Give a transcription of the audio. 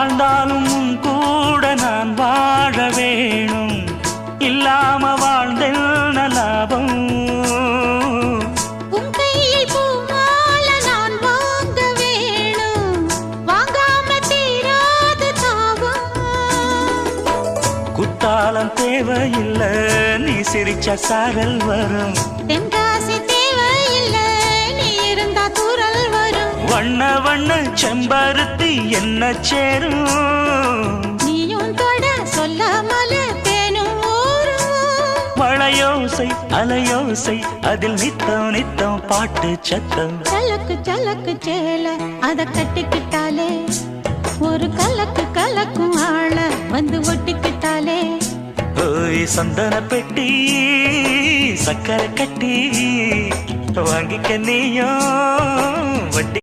வாழ்ந்தாலும் உன் கூட நான் வாழ வேணும், இல்லாம வாழ்ந்தென்ன லாபம். உன் கையில் பூமால நான் வாங்க வேணும், வாங்காம தீராத தாபம். குத்தாலம் தேவையில்லை, நீ சிரிச்ச சாரல் வரும். தென்காசி தேவையில்லை, நீ இருந்தா தூரல் வரும். வண்ண வண்ண செம்பருத்தி என்ன சேரும், நீயும் தொட சொல்லாமல தேனும் ஊரும். மழையோசை அலையோசை அதில் நித்தம் நித்தம் பாட்டு சத்தம். சலக்கு சலக்கு சேல அத கட்டிக்கிட்டாலே, ஒரு கலக்கு கலக்கும் ஆள வந்து ஒட்டிக்கிட்டாலே. ஓய் சந்தன பெட்டி சக்கரை கட்டி வாங்கிக்க நீயும் வட்டி.